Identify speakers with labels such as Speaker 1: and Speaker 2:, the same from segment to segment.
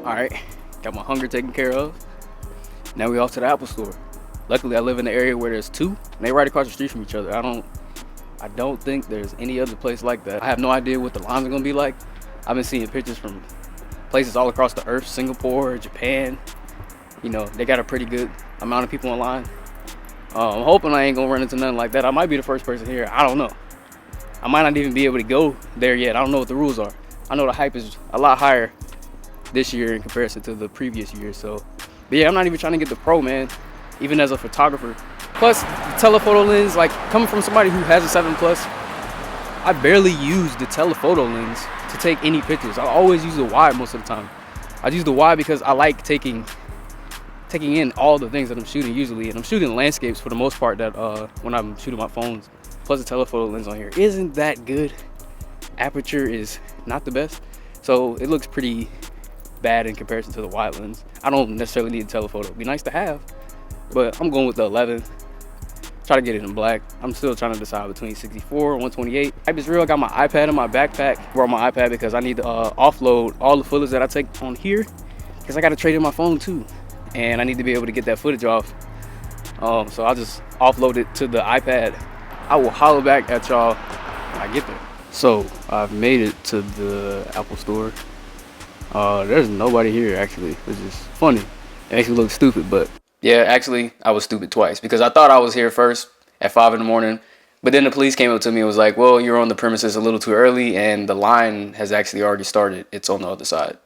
Speaker 1: Alright, got my hunger taken care of. Now we off to the Apple store. Luckily I live in an area where there's two, and they right across the street from each other. I don't think there's any other place like that. I have no idea what the lines are gonna be like. I've been seeing pictures from places all across the earth, Singapore, Japan. You know, they got a pretty good amount of people online. I'm hoping I ain't gonna run into nothing like that. I might be the first person here, I don't know. I might not even be able to go there yet. I don't know what the rules are. I know the hype is a lot higher this year in comparison to the previous year. So, but yeah, I'm not even trying to get the Pro, man, even as a photographer. Plus, the telephoto lens, like coming from somebody who has a 7 Plus, I barely use the telephoto lens to take any pictures. I always use the wide most of the time. I use the wide because I like taking in all the things that I'm shooting usually, and I'm shooting landscapes for the most part that when I'm shooting my phones. Plus the telephoto lens on here isn't that good. Aperture is not the best, so it looks pretty bad in comparison to the wide lens. I don't necessarily need a telephoto. It'd be nice to have, but I'm going with the 11. Try to get it in black. I'm still trying to decide between 64 and 128. Hype is real. I got my iPad in my backpack. I brought my iPad because I need to offload all the footage that I take on here, because I got to trade in my phone too, and I need to be able to get that footage off. So I'll just offload it to the iPad. I will holler back at y'all when I get there. So I've made it to the Apple store. There's nobody here actually, which is funny. It makes me look stupid, but yeah, actually I was stupid twice, because I thought I was here first at 5 in the morning, but then the police came up to me and was like, well, you're on the premises a little too early and the line has actually already started. It's on the other side.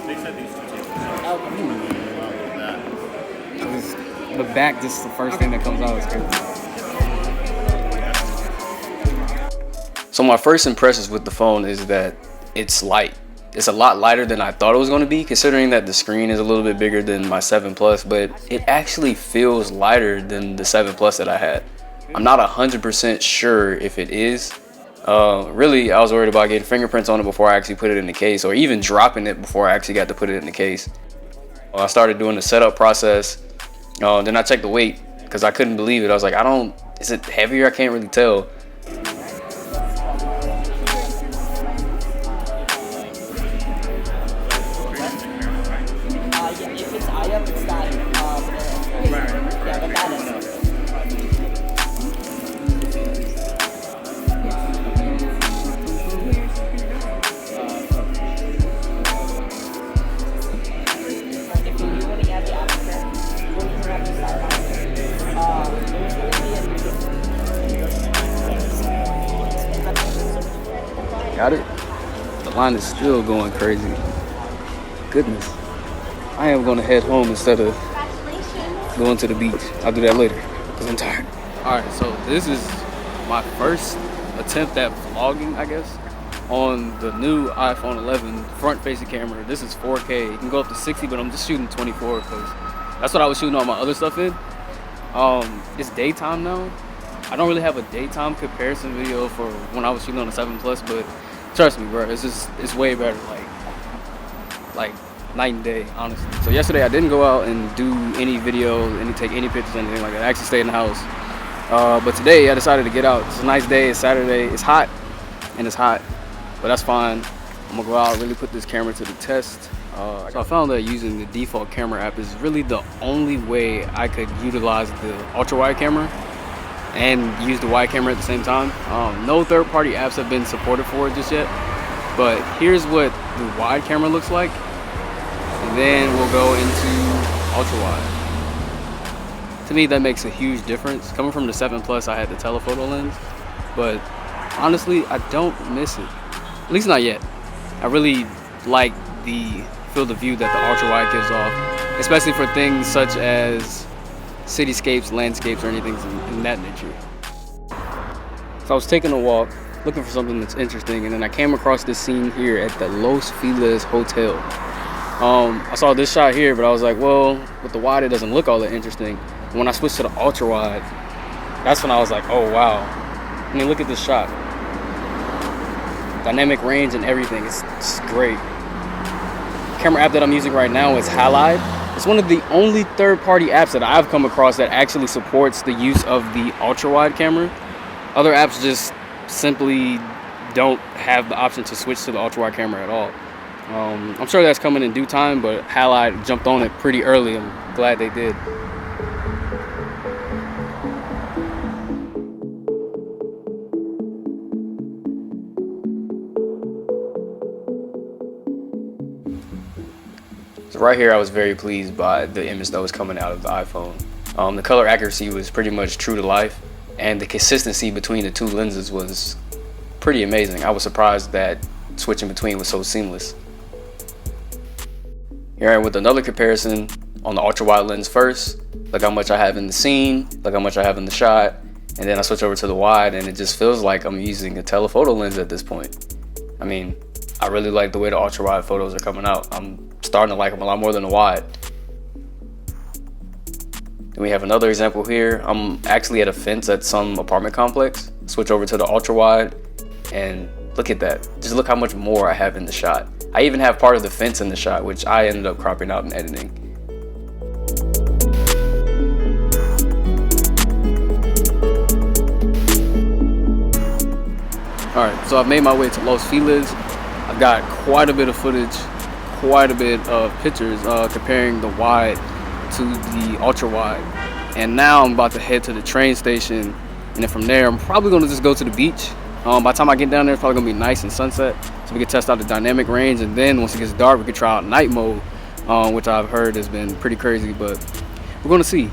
Speaker 2: They said these two tables.
Speaker 1: The back, just the first thing that comes out is crazy. So my first impressions with the phone is that it's light. It's a lot lighter than I thought it was going to be, considering that the screen is a little bit bigger than my 7 Plus, but it actually feels lighter than the 7 Plus that I had. I'm not 100% sure if it is. Really, I was worried about getting fingerprints on it before I actually put it in the case, or even dropping it before I actually got to put it in the case. I started doing the setup process. Then I checked the weight because I couldn't believe it. I was like, is it heavier? I can't really tell. Got it? The line is still going crazy. Goodness. I am going to head home instead of going to the beach. I'll do that later because I'm tired. Alright, so this is my first attempt at vlogging, I guess, on the new iPhone 11 front-facing camera. This is 4K. You can go up to 60, but I'm just shooting 24 because that's what I was shooting all my other stuff in. It's daytime now. I don't really have a daytime comparison video for when I was shooting on the 7 Plus, but trust me, bro, it's way better, like night and day, honestly. So yesterday I didn't go out and do any video, take any pictures, anything like that. I actually stayed in the house. But today I decided to get out. It's a nice day. It's Saturday. It's hot, but that's fine. I'm gonna go out and really put this camera to the test. So I found that using the default camera app is really the only way I could utilize the ultra wide camera. and use the wide camera at the same time. No third-party apps have been supported for it just yet, but here's what the wide camera looks like, and then we'll go into ultra wide. To me, that makes a huge difference. Coming from the 7 Plus, I had the telephoto lens, but honestly, I don't miss it, at least not yet. I really like the field of view that the ultra wide gives off, especially for things such as cityscapes, landscapes, or anything in that nature. So I was taking a walk, looking for something that's interesting, and then I came across this scene here at the Los Feliz Hotel. I saw this shot here, but I was like, well, with the wide, it doesn't look all that interesting. And when I switched to the ultra wide, that's when I was like, oh wow. I mean, look at this shot. Dynamic range and everything, it's great. The camera app that I'm using right now is Halide. It's one of the only third-party apps that I've come across that actually supports the use of the ultra-wide camera. Other apps just simply don't have the option to switch to the ultra-wide camera at all. I'm sure that's coming in due time, but Halide jumped on it pretty early. I'm glad they did. So right here, I was very pleased by the image that was coming out of the iPhone. The color accuracy was pretty much true to life, and the consistency between the two lenses was pretty amazing. I was surprised that switching between was so seamless. Here I am with another comparison on the ultra wide lens first. Look how much I have in the scene, look how much I have in the shot, and then I switch over to the wide, and it just feels like I'm using a telephoto lens at this point. I mean, I really like the way the ultra wide photos are coming out. I'm starting to like them a lot more than the wide. Then we have another example here. I'm actually at a fence at some apartment complex. Switch over to the ultra wide, and look at that. Just look how much more I have in the shot. I even have part of the fence in the shot, which I ended up cropping out and editing. Alright, so I've made my way to Los Feliz. I've got quite a bit of footage, quite a bit of pictures comparing the wide to the ultra wide. And now I'm about to head to the train station, and then from there I'm probably going to just go to the beach. By the time I get down there, it's probably going to be nice and sunset, so we can test out the dynamic range, and then once it gets dark we can try out night mode, which I've heard has been pretty crazy, but we're going to see.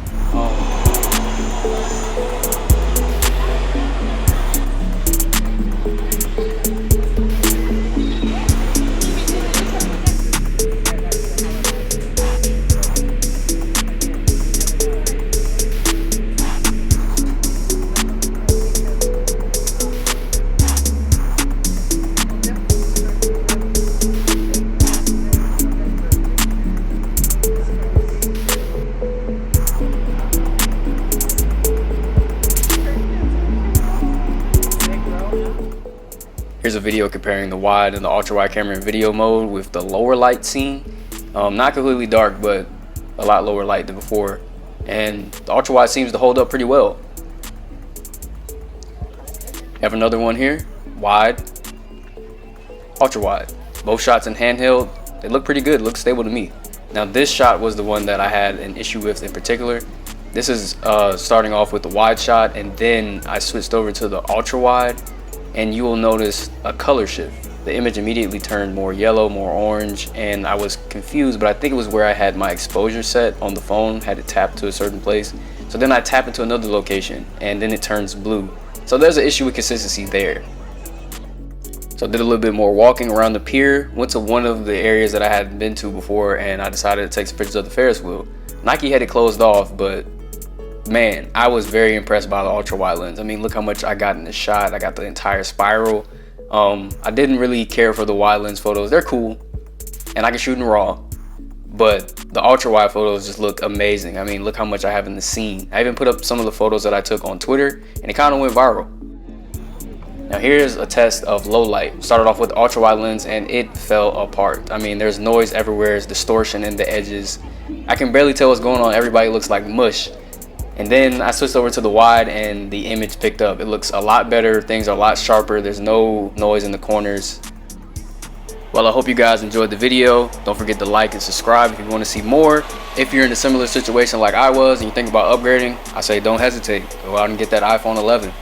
Speaker 1: Here's a video comparing the wide and the ultra wide camera in video mode with the lower light scene. Not completely dark, but a lot lower light than before. And the ultra wide seems to hold up pretty well. You have another one here, wide, ultra wide. Both shots in handheld, they look pretty good, look stable to me. Now this shot was the one that I had an issue with in particular. This is starting off with the wide shot, and then I switched over to the ultra wide, and you will notice a color shift. The image immediately turned more yellow, more orange, and I was confused, but I think it was where I had my exposure set on the phone, had it tapped to a certain place. So then I tap into another location, and then it turns blue. So there's an issue with consistency there. So I did a little bit more walking around the pier, went to one of the areas that I hadn't been to before, and I decided to take some pictures of the Ferris wheel. Nike had it closed off, but man, I was very impressed by the ultra wide lens. I mean, look how much I got in the shot. I got the entire spiral. I didn't really care for the wide lens photos. They're cool, and I can shoot in RAW, but the ultra wide photos just look amazing. I mean, look how much I have in the scene. I even put up some of the photos that I took on Twitter, and it kind of went viral. Now here's a test of low light. Started off with the ultra wide lens, and it fell apart. I mean, there's noise everywhere, there's distortion in the edges. I can barely tell what's going on. Everybody looks like mush. And then I switched over to the wide, and the image picked up. It looks a lot better. Things are a lot sharper. There's no noise in the corners. Well, I hope you guys enjoyed the video. Don't forget to like and subscribe if you want to see more. If you're in a similar situation like I was and you think about upgrading, I say don't hesitate. Go out and get that iPhone 11.